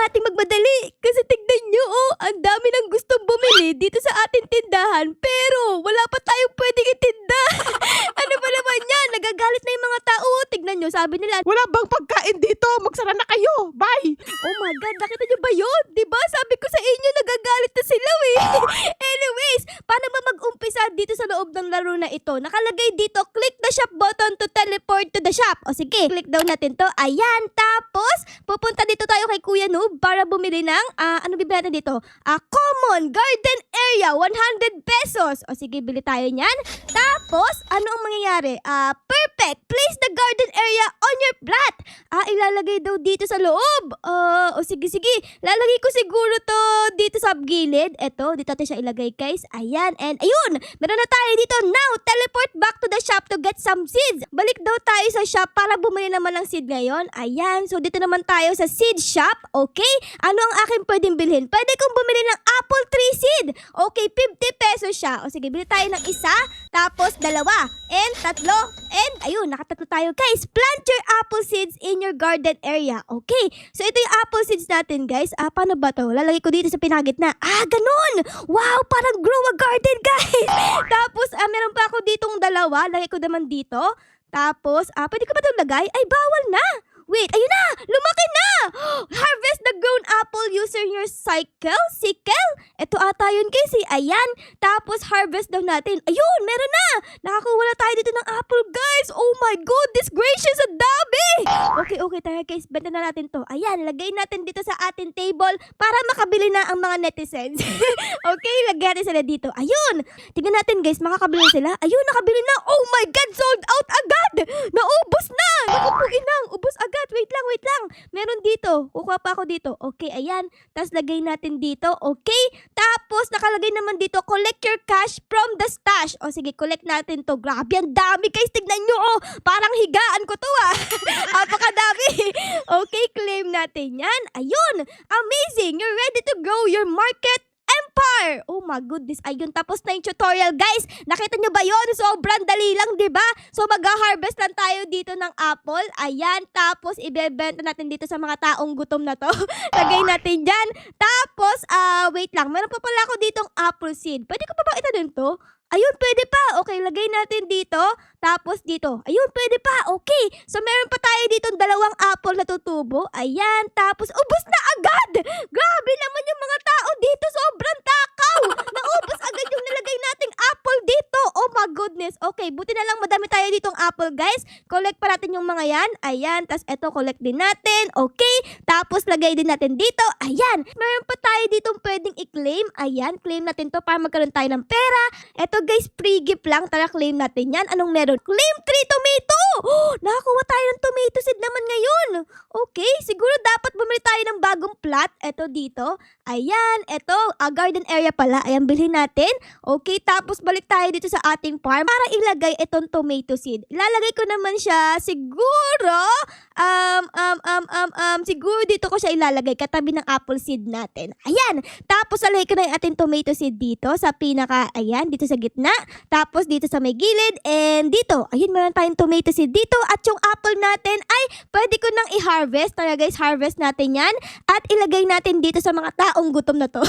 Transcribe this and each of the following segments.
nating magmadali. Kasi tignan nyo, ang dami ng gustong bumili dito sa ating tindahan. Pero wala pa tayong pwedeng itinda. Ano ba naman yan? Nagagalit na yung mga tao. Tignan nyo, sabi nila, Wala bang pagkain dito? Magsara na kayo. Bye! oh my God, nakita nyo ba yun? Diba? Sabi ko sa inyo, nagagalit na sila Anyways, paano ba mag-umpisa dito sa loob ng laro na ito? Nakalagay dito, click the shop button to teleport to the shop. O sige, click daw natin to. Ayan, tapos, pupunta dito tayo kay Kuya Noob para bumili ng, ano bibili natin dito? Common Garden Area, 100 pesos. O sige, bili tayo niyan. Tapos, ano ang mangyayari? Perfect. Place the garden area on your plot. Ilalagay daw dito sa loob. O sige. Lalagay ko siguro to dito sa gilid. Eto, dito natin siya ilagay, guys. Ayan, and ayun. Meron na tayo dito. Now, teleport back to the shop to get some seeds. Balik daw tayo sa shop para bumili naman ng seed ngayon. Ayan, so dito naman tayo sa seed shop. Okay? Ano ang aking pwedeng bilhin? Pwede kong bumili ng apple tree seed. Okay, 50 pesos siya. O sige, bili tayo ng isa, tapos dalawa, and tatlo, and ayun, nakatatlo tayo. Guys, plant your apple seeds in your garden area. Okay, so ito yung apple seeds natin, guys. Paano ba to? Lalagay ko dito sa pinagitna. Ganun! Wow, parang grow a garden, guys! Tapos, meron pa ako ditong dalawa. Lagay ko naman dito. Tapos, pwede ko ba itong lagay? Ay, bawal na! Wait, ayun na! Lumaki na! Harvest the grown apple using your sickle? Ito ata yun, guys. Ayan. Tapos, harvest daw natin. Ayun, meron na! Nakakuha na tayo dito ng apple, guys. Oh my goodness gracious, ang dami! Okay, tara, guys. Benta na natin to. Ayan, lagay natin dito sa ating table para makabili na ang mga netizens. Okay, lagay natin sila dito. Ayun! Tingnan natin, guys. Makakabili sila. Ayun, nakabili na. Oh my God, sold out agad! Naubos na! Naku po, inang. Ubos agad. Wait lang. Meron dito. Kukuha pa ako dito. Okay, ayan. Tapos lagay natin dito. Okay. Tapos nakalagay naman dito, collect your cash from the stash. O sige, collect natin to. Grabe, ang dami, guys. Tignan nyo. Parang higaan ko to Apakadami. Okay, claim natin yan. Ayun. Amazing. You're ready to grow your market empire. Oh my goodness. Ayun, tapos na yung tutorial, guys. Nakita nyo ba yun? Sobrang dali lang, diba? So, mag-harvest lang tayo dito ng apple. Ayan, tapos ibebenta natin dito sa mga taong gutom na to. Lagay natin dyan. Tapos, wait lang. Meron pa pala ako ditong apple seed. Pwede ko pa ba itanim to? Ayun, pwede pa. Okay, lagay natin dito. Tapos dito. Ayun, pwede pa. Okay. So, meron pa tayo dito dalawang apple na tutubo. Ayan. Tapos, ubos na agad. Grabe naman yung mga tao dito. Sobrang takaw. Naubos agad yung nilagay nating apple dito. Oh my goodness. Okay, buti na lang madami tayo ditong apple, guys. Collect pa natin yung mga yan. Ayan. Tapos, eto, collect din natin. Okay. Tapos, lagay din natin dito. Ayan. Meron pa tayo ditong pwedeng i-claim. Ayan. Claim natin to para magkaroon tayo ng pera. Eto, guys, free gift lang. Tara, claim natin yan. Anong meron? Claim 3 tomato! Nakakuha tayo ng tomato seed naman ngayon. Okay, siguro dapat bumili tayo ng bagong plot. Eto dito. Ayan, eto. Garden area pala. Ayan, bilhin natin. Okay, tapos balik tayo dito sa ating farm para ilagay itong tomato seed. Ilalagay ko naman siya siguro, siguro dito ko siya ilalagay katabi ng apple seed natin. Ayan, tapos alagay ko na yung ating tomato seed dito sa pinaka, ayan, dito sa gitna. Tapos dito sa may gilid and dito. Ayun, meron tayong tomato seed dito at yung apple natin ay pwede ko nang i-harvest. Tara, guys, harvest natin yan at ilagay natin dito sa mga taong gutom na to.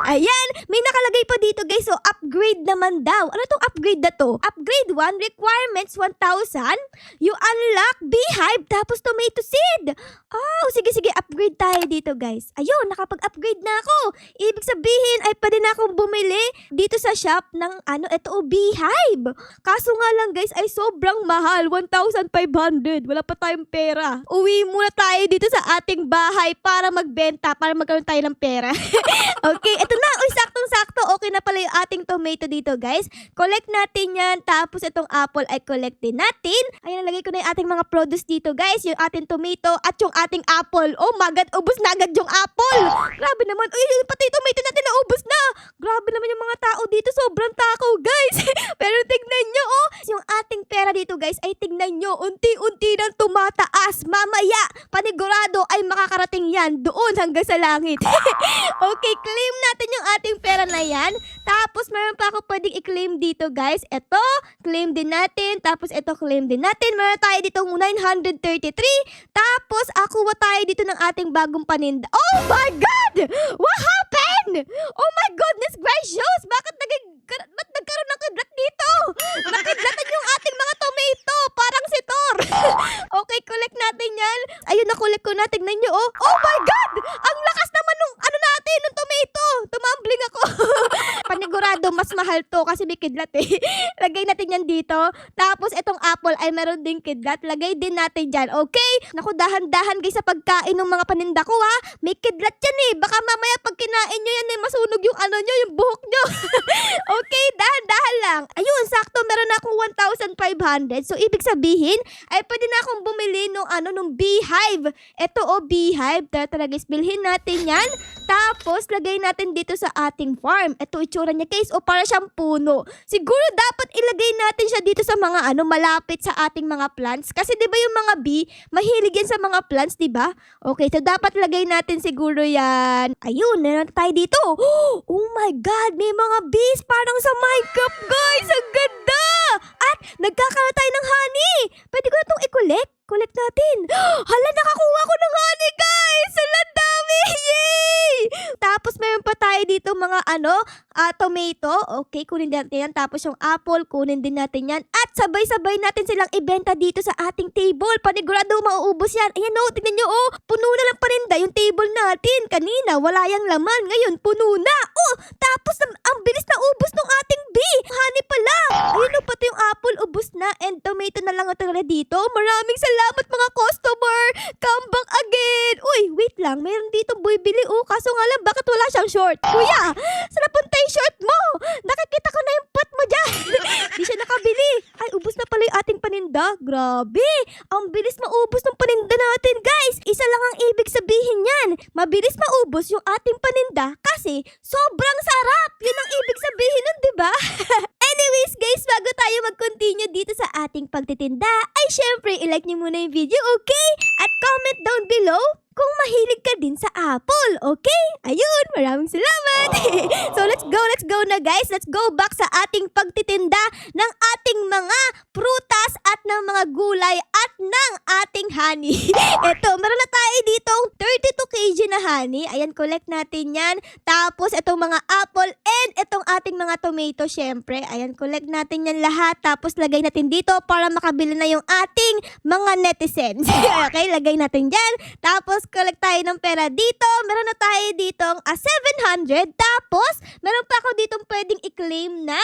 Ayan, may nakalagay pa dito, guys. So, upgrade naman daw. Ano tong upgrade na to? Upgrade 1, requirements 1,000. You unlock beehive tapos tomato seed. Oh, sige, upgrade tayo dito, guys. Ayun, nakapag-upgrade na ako. Ibig sabihin ay pwede na akong bumili dito sa shop ng beehive. Kaso nga lang, guys, ay sobrang mahal. 1,500. Wala pa tayong pera. Uwi muna tayo dito sa ating bahay para magbenta, para magkaroon tayo ng pera. Okay, ito na. Uy, saktong-sakto. Okay na pala yung ating tomato dito, guys. Collect natin yan. Tapos itong apple ay collect din natin. Ayan, nalagay ko na yung ating mga produce dito, guys. Yung ating tomato at yung ating apple. Oh my God, ubos na agad yung apple. Grabe naman. Uy, pati yung tomato natin na ubos na. Grabe naman yung mga tao dito. Sobrang takaw, guys. Pero tignan nyo, yung ating pera dito, guys, ay tignan nyo. Unti-unti nang tumataas. Mamaya, panigurado ay makakarating makakarating yan doon hanggang sa langit. Okay, claim natin yung ating pera na yan. Tapos, meron pa ako pwedeng i-claim dito, guys. Ito, claim din natin. Tapos, ito, claim din natin. Meron tayo ditong 933. Tapos, akuha tayo dito ng ating bagong paninda. Oh my God! What happened? Oh my goodness gracious! Bakit nagkaroon ng kidlat dito? Nakidlatan yung ating mga tomato. Parang si Thor. Okay, collect natin yan. Ayun, na-collect ko na. Tignan nyo, oh. Oh my God! Ang lakas naman nung natin, nung tomato. Tumambling ako. Panigurado, mas mahal to kasi may kidlat eh. Lagay natin yan dito. Tapos, itong apple ay meron ding kidlat. Lagay din natin dyan, okay? Naku, dahan-dahan guys sa pagkain ng mga paninda ko ha. May kidlat yan eh. Baka mamaya pag kinain nyo yan eh, masunog yung nyo, yung buhok nyo. Okay, dahan-dahan lang. Ayun, sakto, meron na akong 1,500. So, ibig sabihin, ay pwede na akong bumili nung beehive. Ito beehive. Tara guys, bilhin natin yan. Tapos, lagay natin dito sa ating farm. Ito, itsura niya guys. Para siyang puno. Siguro dapat ilagay natin siya dito sa mga malapit sa ating mga plants. Kasi di ba yung mga bee, mahilig yan sa mga plants, di ba? Okay, so dapat lagay natin siguro yan. Ayun, meron tayo dito. Oh my God, may mga bees parang sa Minecraft, guys. Ang ganda! At nagkakaroon tayo ng honey. Pwede ko na itong i-collect. Collect natin. Hala, nakakuha ko ng honey, guys! Hala, dami! Yay! Tapos, meron pa tayo dito mga tomato. Okay, kunin natin yan. Tapos, yung apple, kunin din natin yan. At sabay-sabay natin silang ibenta dito sa ating table. Panigurado, mauubos yan. Ayan tignan nyo, puno na lang paninda yung table natin. Kanina, wala yung laman. Ngayon, puno na. Tapos, ang bilis na ubos ng ating bee. Honey pala. Ayun pati yung apple, ubos na. And tomato na lang talaga dito. Maraming salamat mga customer. Come back again. Uy, wait lang. Meron dito bumibili. Kaso nga lang, bakit wala siyang short? Kuya, saan napunta yung short mo? Nakikita ko na yung pot mo dyan. Di siya nakabili. Ay, ubos na pala yung ating paninda. Grabe. Ang bilis maubos ng paninda natin, guys. Isa lang ang ibig sabihin yan. Mabilis maubos yung ating paninda kasi sobrang sarap. Yun ang ibig sabihin nun, di ba? Anyways, guys, bago tayo mag-continue dito sa ating pagtitinda, ay syempre, i-like niyo muna yung video, okay? At comment down below kung mahilig ka din sa apple, okay? Ayun, maraming salamat! So, let's go na guys. Let's go back sa ating pagtitinda ng ating mga prutas at ng mga gulay at ng ating honey. Ito, meron na tayo ditong 32 kg na honey. Ayan, collect natin yan. Tapos, itong mga apple and itong ating mga tomato, syempre. Ayan, collect natin yan lahat. Tapos, lagay natin dito para makabili na yung ating mga netizens. Okay, lagay natin dyan. Tapos, collect tayo ng pera dito. Meron na tayo ditong 700. Tapos, meron pa ako ditong pwedeng i-claim na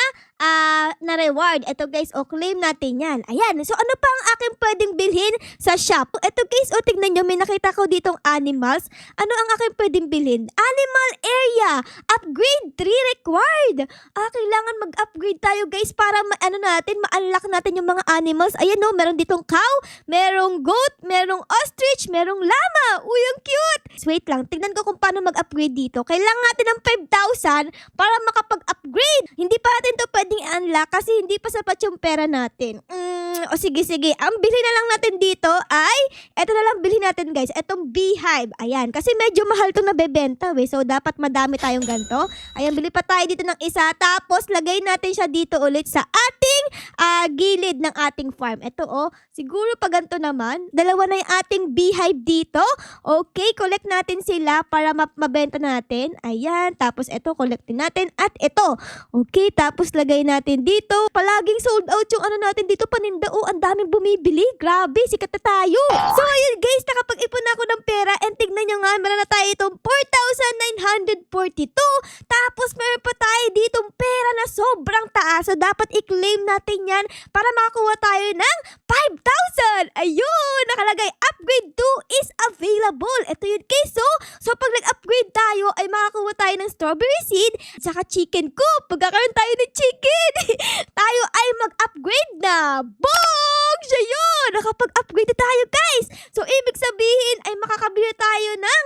reward. Ito guys, claim natin yan. Ayan. So, ano pa ang aking pwedeng bilhin sa shop? Ito guys, tignan nyo, may nakita ko ditong animals. Ano ang aking pwedeng bilhin? Animal area. Upgrade 3 required. Kailangan mag-upgrade tayo guys para ma-unlock natin yung mga animals. Ayan meron ditong cow, merong goat, merong ostrich, merong llama. Uy, ang cute! So, wait lang, tignan ko kung paano mag-upgrade dito. Kailangan natin ng 5,000 para makapag-upgrade. Hindi pa natin to pwedeng i-unlock kasi hindi pa sapat yung pera natin. Sige. Ang bilhin na lang natin dito ay, eto na lang bilhin natin guys, etong beehive. Ayan, kasi medyo mahal itong nabebenta so dapat madami tayong ganito. Ayan, bili pa tayo dito ng isa. Tapos, lagay natin siya dito ulit sa ating gilid ng ating farm. Ito siguro pag ganito naman, dalawa na yung ating beehive dito. Okay, collect natin sila para mabenta natin. Ayan, tapos ito, collect din natin. At ito, okay, tapos lagay natin dito. Palaging sold out yung natin dito, paninda. Ang daming bumibili. Grabe, sikat na tayo. So, ayun guys, nakapag-ipon na ako ng pera. And tignan nyo nga, meron na tayo itong 4,942. Tapos, meron pa tayo ditong pera na sobrang taas. So, dapat i-claim natin yan para makakuha tayo ng 5,000. Ayun, nakalagay, upgrade 2 is available. Ito yun guys. So pag nag-upgrade tayo, ay makakuha tayo ng strawberry seed, saka chicken coop. Pagkakaroon tayo ng chicken, tayo ay mag-upgrade na. Boom! Siya yun! Nakapag-upgrade na tayo guys. So ibig sabihin ay makakabili tayo ng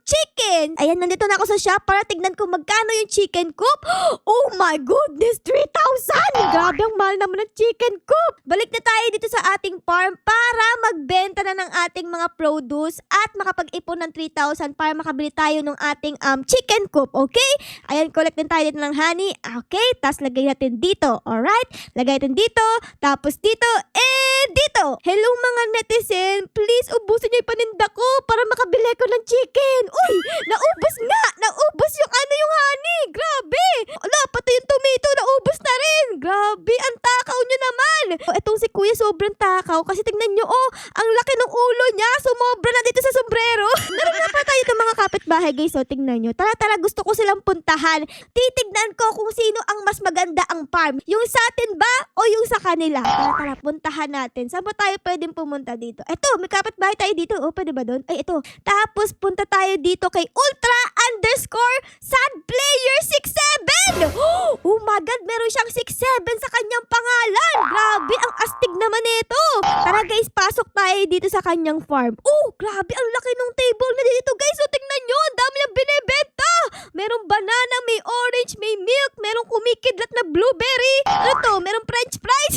chicken. chicken. Ayan, nandito na ako sa shop para tignan ko magkano yung chicken coop. Oh my goodness, 3,000! Grabe ang mahal naman ng chicken coop. Balik na tayo dito sa ating farm para magbenta na ng ating mga produce at makapag-ipon ng 3,000 para makabili tayo ng ating chicken coop, okay? Ayan, collect din tayo dito ng honey. Okay, tapos lagay natin dito. Alright? Lagay natin dito, tapos dito, and dito. Hello mga netizen, please ubusin niyo yung paninda ko para makabili ko ng chicken. Uy, naubos nga! Naubos yung yung honey. Grabe! Ala, pati yung tomato, naubos na rin. Grabe, ang takaw nyo naman. Etong si kuya sobrang takaw kasi tingnan nyo, ang laki ng ulo niya. Sumobra na dito sa sombrero. Naroon pa tayo itong mga kapitbahay guys. So, tingnan nyo. Tara, gusto ko silang puntahan. Titignan ko kung sino ang mas maganda ang farm. Yung sa atin ba o yung sa kanila? Tara, puntahan natin. Saan ba tayo pwedeng pumunta dito? Eto, may kapitbahay tayo dito. O, pwede ba doon? Ay, ito. Tapos, punta tayo dito kay Ultra_SadPlayer67. Oh my God, meron siyang 67 sa kanyang pangalan. Grabe, ang astig naman ito. Tara guys, pasok tayo dito sa kanyang farm. Oh, grabe, ang laki ng table na dito guys. So, tingnan nyo, ang dami niyang binibenta. Merong banana, may orange, may milk, merong kumikidlat na blueberry. Ano to? Merong french fries.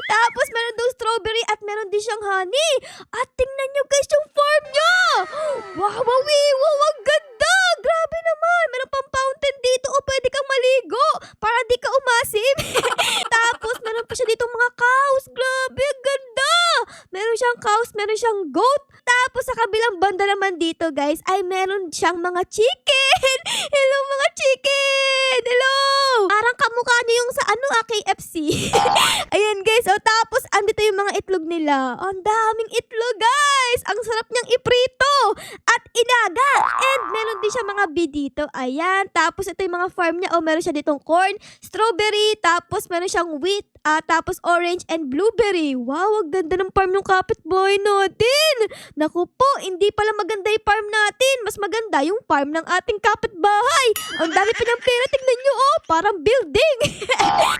Tapos meron daw strawberry at meron din siyang honey. At tingnan nyo guys yung farm niya. Wow, ang ganda. Grabe naman. Meron pang fountain dito o pwede kang maligo para di ka umasim. Tapos meron pa siya dito mga cows. Grabe, ang ganda. Meron siyang cows, meron siyang goat. Tapos sa kabilang banda naman dito guys ay meron siyang mga chicken. Hello mga chicken. Hello. Parang kamukha niyo yung sa KFC. Ayan guys. O tapos andito yung mga itlog nila. Ang daming itlog guys. Ang sarap niyang iprito at inaga. And meron din siya mga bee dito. Ayan. Tapos ito yung mga farm niya. O meron siya ditong corn, strawberry, tapos meron siyang wheat, tapos orange and blueberry. Wow, ang ganda ng farm ng kapitbahay natin. Naku po, hindi pala maganda yung farm natin. Mas maganda yung farm ng ating kapitbahay. Ang dami pa ng pera. Tignan nyo, parang building.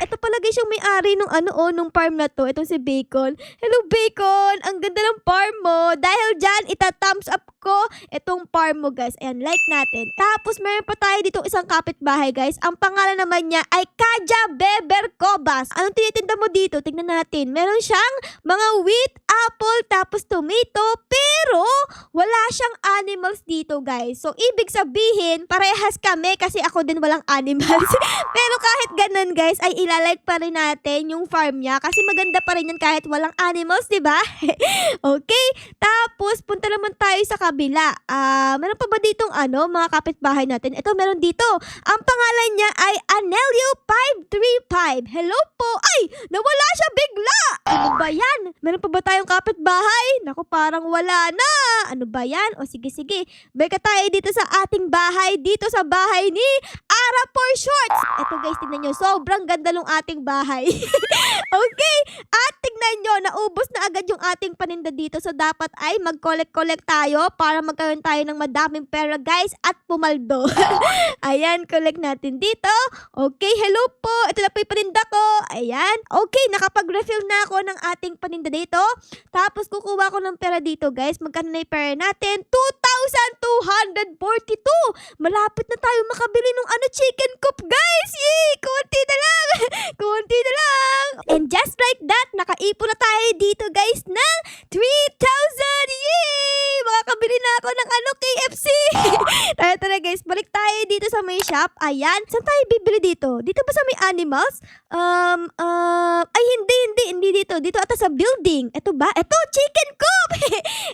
Ito pala guys yung may-ari nung nung farm na to. Itong si Bacon. Hello Bacon, ang ganda ng farm mo. Dahil dyan, ita-thumbs up ko itong farm mo guys. Ayan, like natin. Tapos meron pa tayo dito isang kapitbahay guys. Ang pangalan naman niya ay Kaja Beber Cobas. Anong tinitinda mo dito? Tignan natin. Meron siyang mga wheat, apple, tapos tomato, pero wala siyang animals dito guys. So, ibig sabihin, parehas kami kasi ako din walang animals. Pero kahit ganun guys, ay ilalike pa rin natin yung farm niya kasi maganda pa rin yan kahit walang animals, diba? Okay? Tapos, punta naman tayo sa kabila. Meron pa ba ditong mga kapitbahay natin? Ito, meron dito. Ang pangalan niya ay Anelio535. Hello po. Ay, nawala siya bigla. Ano ba yan? Meron pa ba tayong kapitbahay? Naku, parang wala na. Ano ba yan? O sige. Beka tayo dito sa ating bahay. Dito sa bahay ni Ara for Shorts. Ito guys, tignan nyo. Sobrang ganda ng ating bahay. Okay. At tignan nyo, naubos na agad yung ating paninda dito. So dapat ay mag-collect tayo para magkaroon tayo ng madaming pera guys at pumaldo. Ayan, collect natin dito. Okay, hello po. Ito na po yung paninda ko. Ayan. Okay, nakapag-refill na ako ng ating paninda dito. Tapos kukuha ko ng pera dito guys. Magkano na yung pera natin? 2,242. Malapit na tayo makabili ng chicken coop guys. Yay! Kunti na lang. Kunti na lang. And just like that, nakaipon na tayo dito guys ng 3,000. Yay! Makakabili na ako ng KFC. Tara guys, balik tayo dito sa may shop. Ayan. Saan tayo bibili dito? Dito ba sa may animals? Ay hindi dito. Dito ata sa building. Ito ba? Ito, chicken coop.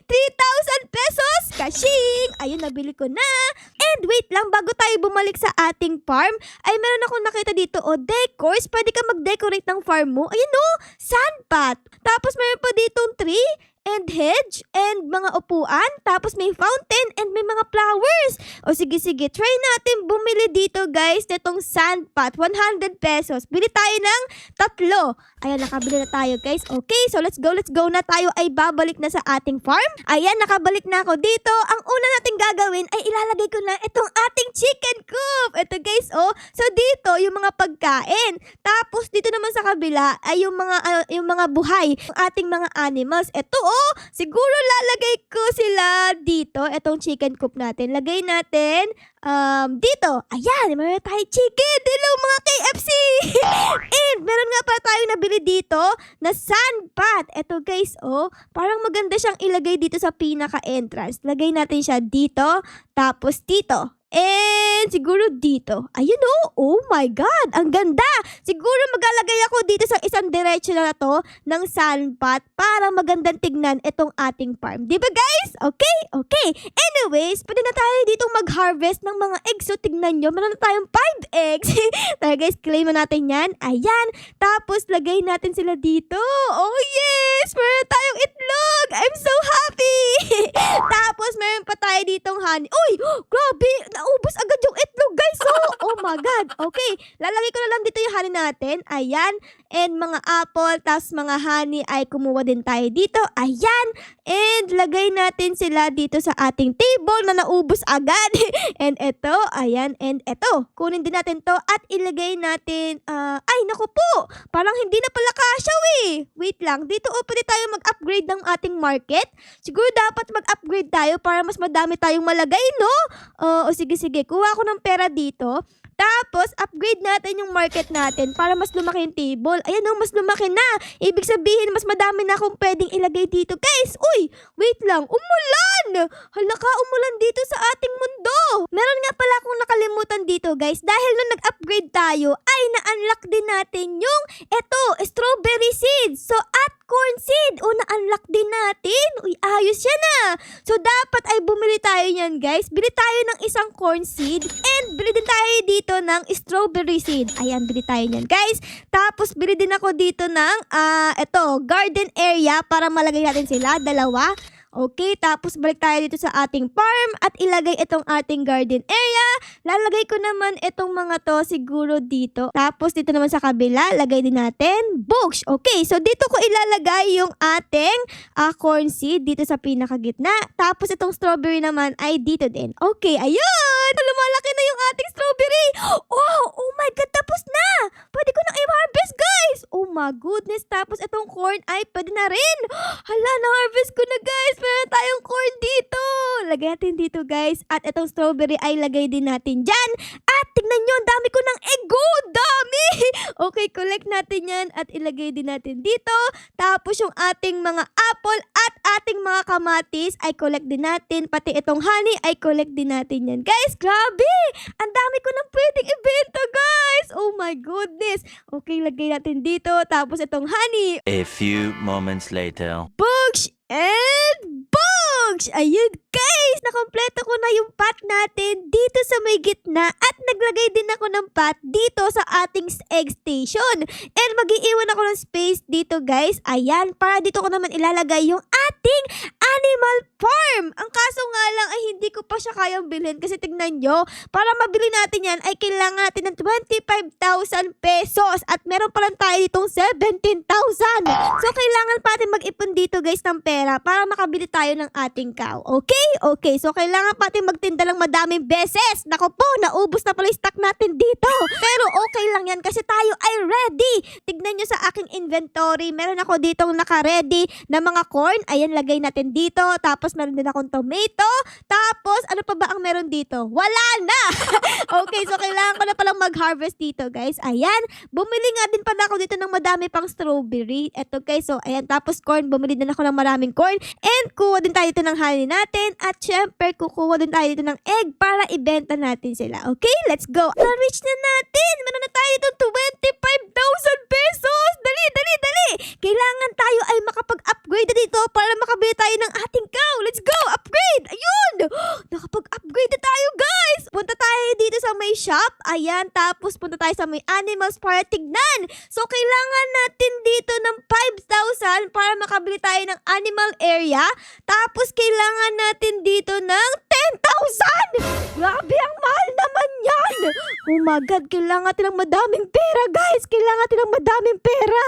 3,000 pesos. Kashing. Ayun, nabili ko na. And wait lang, bago tayo bumalik sa ating farm, ay meron akong nakita dito, decors. Pwede ka mag-decorate ng farm mo. Ayun sandpat. Tapos meron pa ditong tree and hedge and mga upuan. Tapos may fountain and may mga flowers. O sige, try natin bumili dito guys nitong sandpat. 100 pesos. Bili tayo ng 3. Ayan, nakabili na tayo guys. Okay, so let's go na tayo ay babalik na sa ating farm. Ayan, nakabalik na ako dito. Ang una natin gagawin ay ilalagay ko na itong ating chicken coop. Ito guys, oh. So dito, yung mga pagkain. Tapos dito naman sa kabila ay yung mga buhay, yung ating mga animals. Ito, oh. Siguro lalagay ko sila dito, itong chicken coop natin. Lagay natin dito. Ayan, meron tayong chicken. Hello mga KFC. And meron nga pa tayong nabili dito na sandpot. Ito guys, oh. Parang maganda siyang ilagay dito sa pinaka-entrance. Lagay natin siya dito, tapos dito. And siguro dito. Ayun oh. Oh my God. Ang ganda. Siguro maglalagay ako dito sa isang diretso na to ng sandpot para magandang tignan itong ating farm. Diba guys? Okay? Okay. Anyways, pwede na tayo dito mag-harvest ng mga eggs. So tignan nyo, meron na tayong 5 eggs. Tara guys, claim na natin yan. Ayan. Tapos lagay natin sila dito. Oh yes! Meron tayong itlog. I'm so happy. Tapos meron pa tayo ditong honey. Uy! Grabe! Naubos agad yung itlog guys. Oh my God. Okay. Lalagay ko na lang dito yung honey natin. Ayan. And mga apple, tas mga honey ay kumuha din tayo dito. Ayan. And lagay natin sila dito sa ating table na naubos agad. And ito. Ayan. And ito. Kunin din natin to at ilagay natin. Ay, naku po. Parang hindi na pala kasya eh. Wait lang. Dito pwede tayo mag-upgrade ng ating market. Siguro dapat mag-upgrade tayo para mas madami tayong malagay, no? Sige. Kuha ko ng pera dito. Tapos, upgrade natin yung market natin para mas lumaki yung table. Ayan o, mas lumaki na. Ibig sabihin, mas madami na akong pwedeng ilagay dito. Guys, uy, wait lang. Umulan! Halaka, umulan dito sa ating mundo. Meron nga pala akong nakalimutan dito, guys. Dahil nung nag-upgrade tayo, ay na-unlock din natin yung, strawberry seeds. So, at corn seed. Na-unlock din natin. Uy, ayos yan ah. So, dapat ay bumili tayo yan, guys. Bili tayo ng isang corn seed. And, bili din tayo dito ng strawberry seed. Ayan, bili tayo niyan, guys. Tapos, bili din ako dito ng, garden area para malagay natin sila. 2. Okay, tapos balik tayo dito sa ating farm at ilagay itong ating garden area. Lalagay ko naman itong mga to siguro dito. Tapos dito naman sa kabila, lagay din natin books. Okay, so dito ko ilalagay yung ating corn seed dito sa pinakagitna. Tapos itong strawberry naman ay dito din. Okay, ayun! Lumalaki na yung ating strawberry. Wow! Oh my God, tapos na! Pwede ko na i-harvest, guys! Oh my goodness, tapos itong corn ay pwede na rin. Hala, na-harvest ko na, guys! Meron tayong corn dito. Lagay natin dito, guys. At itong strawberry ay lagay din natin dyan. At tignan nyo, ang dami ko ng egg. Dami! Okay, collect natin yan at ilagay din natin dito. Tapos yung ating mga apple at ating mga kamatis ay collect din natin. Pati itong honey ay collect din natin yan. Guys, grabe! Ang dami ko nang pwedeng ibenta, guys! Oh my goodness! Okay, lagay natin dito. Tapos itong honey. A few moments later. Books and books! Ayun guys, nakompleto ko na yung pot natin dito sa may gitna at naglagay din ako ng pot dito sa ating egg station. And mag-iiwan ako ng space dito guys. Ayan, para dito ko naman ilalagay yung ating animal farm. Ang kaso nga lang ay hindi ko pa siya kayang bilhin kasi tignan nyo, para mabili natin yan ay kailangan natin ng 25,000 pesos at meron pa lang tayo ditong 17,000. So kailangan pa natin mag-ipon dito guys ng pera para makabili tayo ng ating cow. Okay? Okay. So kailangan pa natin magtinda lang madaming beses. Nako po, naubos na pala yung stock natin dito. Pero okay lang yan kasi tayo ay ready. Tignan nyo sa aking inventory. Meron ako ditong naka-ready na mga corn. Ayan, lagay natin dito. Tapos meron din akong tomato. Tapos ano pa ba ang meron dito? Wala na! Okay, so kailangan ko na palang mag-harvest dito guys. Ayan, bumili nga din pala ako dito ng madami pang strawberry. Eto guys, so ayan. Tapos corn, bumili din ako ng maraming corn. And kuha din tayo dito ng honey natin. At syempre, kukuha din tayo dito ng egg para ibenta natin sila. Okay, let's go. Na-reach na natin. Meron na tayo dito 25,000 pesos. Dali, dali, dali. Kailangan tayo ay makapag-upgrade dito para makabili tayo ng ating cow. Let's go, upgrade. Ayun. Nakapag-upgrade na tayo guys. Punta tayo dito sa may shop. Ayan, tapos punta tayo sa may animals para tignan. So, kailangan natin dito ng 5,000 para makabili tayo ng animal area. Tapos, kailangan natin dito ng 10,000. Grabe, ang mahal naman yan. Oh my God, kailangan natin ng madaming pera, guys. Kailangan natin ng madaming pera.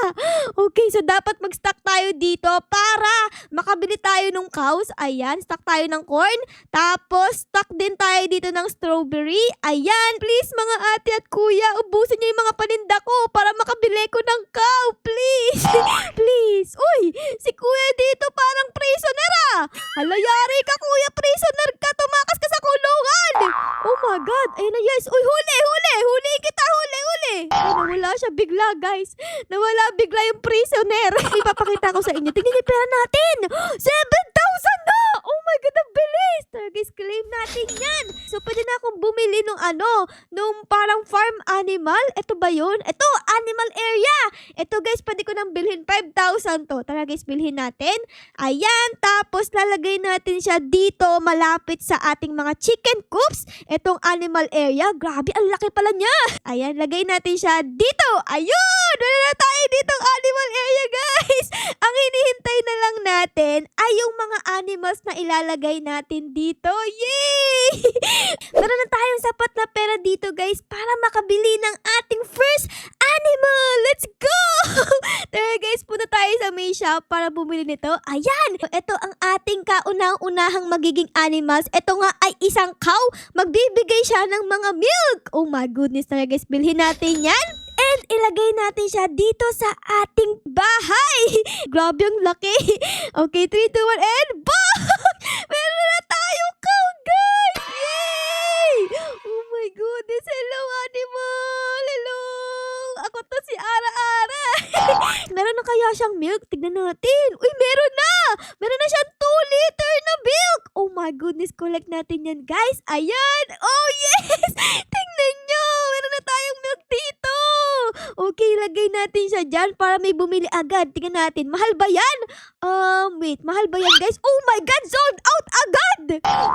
Okay, so dapat mag-stock tayo dito para makabili tayo ng cows. Ayan, stock tayo ng corn. Tapos, stock din tayo dito ng strawberry. Ayan, please mga ate at kuya, ubusin niyo yung mga paninda ko para makabili ko ng cow. Please. Please. Uy, si kuya dito parang prisoner ah. Hala, yari ka kuya, prisoner ka. Tumakas ka sa kulungan. Oh my God. Ayun na guys. Uy, huli. Huli kita. Huli. Ay, nawala siya bigla guys. Nawala bigla yung prisoner. Ipapakita ko sa inyo. Tingnan niyo yung pera natin. 7,000 na. Oh my God, ang bilis. Tara guys, claim natin yan. So, pwede na akong bumili nung parang farm animal. Ito ba yun? Ito, animal area. Ito guys, pwede ko nang bilhin 5,000 to. Tara guys, bilhin natin. Ayan, tapos lalagay natin siya dito malapit sa ating mga chicken coops. Itong animal area. Grabe, ang laki pala niya. Ayan, lagay natin siya dito. Ayun, wala na tayo ditong animal area guys. Ang hinihintay na lang natin ay yung mga animals na ilalagay natin dito. Yay! Meron na tayong sapat na pera dito guys para makabili ng ating first animal. Let's go! Tara guys, punta tayo sa may shop para bumili nito. Ayan! Ito ang ating kaunang-unahang magiging animals. Ito nga ay isang cow. Magbibigay siya ng mga milk. Oh my goodness, tara guys, bilhin natin yan. And ilagay natin siya dito sa ating bahay. Grabe ang laki. Okay, 3, 2, 1, and bang! Meron na tayong cow, guys! Yay! Oh my goodness. Hello, animal! Hello! Ako to si Ara-Ara. Meron na kaya siyang milk? Tignan natin. Uy, meron na! Meron na siyang 2 liter na milk! Oh my goodness, collect natin yan, guys. Ayan! Oh yes! Tingnan nyo! Meron na tayong milk dito! Okay, lagay natin siya dyan para may bumili agad. Tingnan natin. Mahal ba yan? Wait. Mahal ba yan, guys? Oh my God! Sold out agad!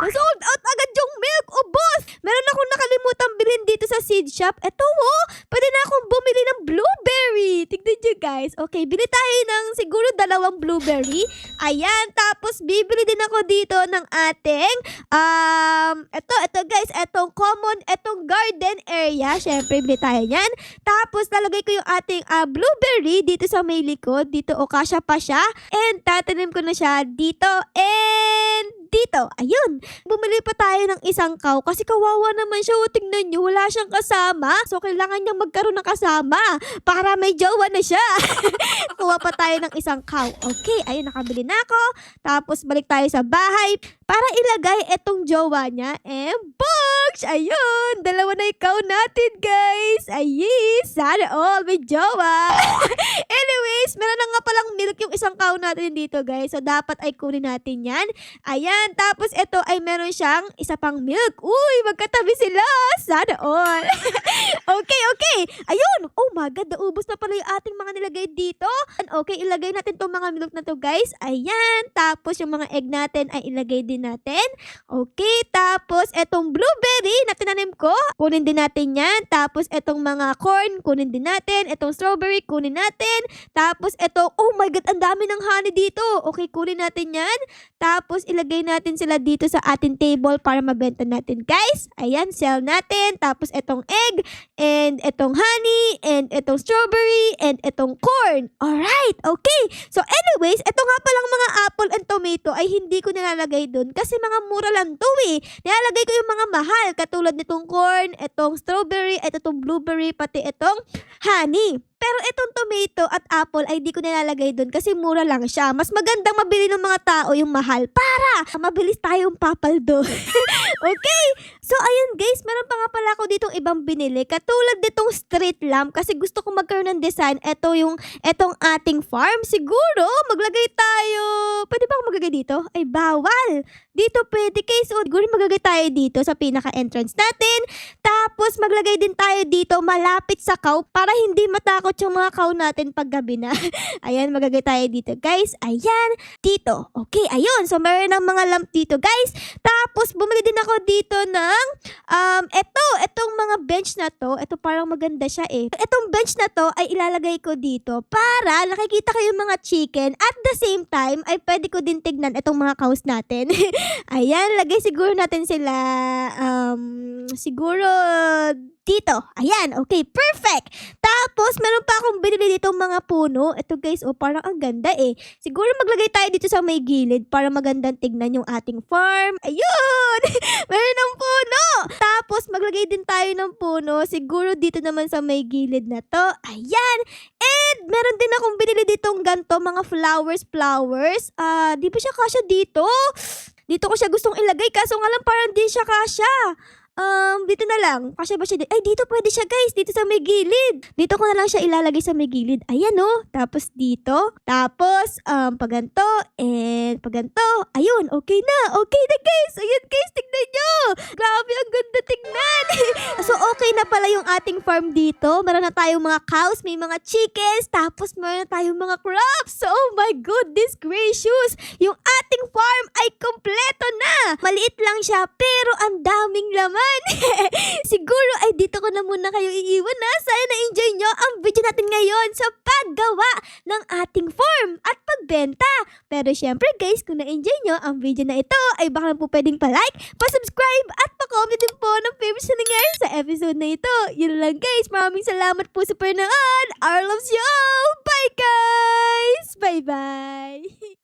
Sold out agad yung milk! Ubos! Meron akong nakalimutan bilhin dito sa seed shop. Eto, oh! Pwede na akong bumili ng blueberry. Tignan nyo, guys. Okay, bili tayo ng siguro 2 blueberry. Ayan. Tapos, bibili din ako dito ng ating, eto guys. Etong common, etong garden area. Syempre, bili tayo yan. Tapos, lalagay ko yung ating blueberry dito sa may likod. Dito, o kasya pa siya. And, tatanim ko na siya dito. And, dito. Ayun. Bumili pa tayo ng isang cow kasi kawawa naman siya. O, tingnan nyo, wala siyang kasama. So, kailangan niyang magkaroon ng kasama para may jowa na siya. Kuha pa tayo ng isang cow. Okay, ayun, nakabili na ako. Tapos, balik tayo sa bahay para ilagay etong jowa niya. And, box! Ayun, 2 na yung cow natin, guys. Ayun, sana all may jowa. Anyways, meron na nga palang milk yung isang cow natin dito, guys. So, dapat ay kunin natin yan. Ayan, tapos ito ay meron siyang isa pang milk. Uy, magkatabi sila. Sana all. Okay. Ayun. Oh my God, naubos na pala yung ating mga nilagay dito. And okay, ilagay natin tong mga milk na to, guys. Ayan, tapos yung mga egg natin ay ilagay din natin. Okay, tapos etong blueberry na tinanim ko, kunin din natin yan. Tapos etong mga corn, kunin din natin. Etong strawberry, kunin natin. Tapos etong, oh my God, ang dami ng honey dito. Okay, kunin natin yan. Tapos ilagay natin sila dito sa ating table para mabenta natin, guys. Ayan, sell natin. Tapos etong egg, and etong honey, and etong strawberry, and etong corn. Alright, okay. So anyways, eto nga palang mga apple and tomato ay hindi ko nilalagay dun kasi mga mura lang to eh. Nilalagay ko yung mga mahal katulad nitong corn, etong strawberry, at etong blueberry, pati etong honey. Pero itong tomato at apple ay di ko nilalagay dun kasi mura lang siya. Mas magandang mabili ng mga tao yung mahal para mabilis tayong papaldo. Okay? So, ayun guys, meron pa nga pala ako ditong ibang binili. Katulad ditong street lamp kasi gusto ko magkaroon ng design. Etong ating farm. Siguro, maglagay tayo. Pwede ba ako maglagay dito? Ay, bawal. Dito pwede guys. So, siguro maglagay tayo dito sa pinaka-entrance natin. Tapos, maglagay din tayo dito malapit sa cow para hindi matakot yung mga cow natin pag gabi na. Ayan, maglagay tayo dito guys. Ayan, dito. Okay, ayun. So, meron ng mga lamp dito guys. Tapos, bumili din ako dito ng etong mga bench na to. Ito parang maganda siya eh. Etong bench na to ay ilalagay ko dito para nakikita ko yung mga chicken. At the same time, ay pwede ko din tignan etong mga cows natin. Ayan, lagay siguro natin sila siguro dito. Ayan, okay, perfect. Tapos, meron pa akong binili dito mga puno. Ito guys, parang ang ganda eh. Siguro maglagay tayo dito sa may gilid para magandang tignan yung ating farm. Ayun! Meron ng puno! Tapos, maglagay din tayo ng puno. Siguro dito naman sa may gilid na to. Ayan! And, meron din akong binili ditong ganto, mga flowers. Di ba siya kasya dito? Dito ko siya gustong ilagay, kaso nga lang parang di siya kasya. Dito na lang. Kasya ba siya dito? Ay, dito pwede siya guys. Dito sa may gilid. Dito ko na lang siya ilalagay sa may gilid. Ayan oh. Tapos dito. Tapos, paganto. And paganto. Ayun, okay na. Okay na guys. Ayan guys, tignan nyo. Grabe, ang ganda tignan. So, okay na pala yung ating farm dito. Meron na tayong mga cows, may mga chickens. Tapos, meron na tayong mga crops. Oh my goodness gracious. Yung ating farm ay kompleto na. Maliit lang siya, pero ang daming laman. Siguro ay dito ko na muna kayo iiwan na. Sana na-enjoy nyo ang video natin ngayon sa paggawa ng ating farm at pagbenta. Pero syempre guys, kung na-enjoy nyo ang video na ito, ay baka lang po pwedeng pa-like, pa-subscribe at pa-comment din po ng favorites na nangyari sa episode na ito. Yun lang guys, maraming salamat po sa panonood. Our loves you all. Bye guys! Bye-bye!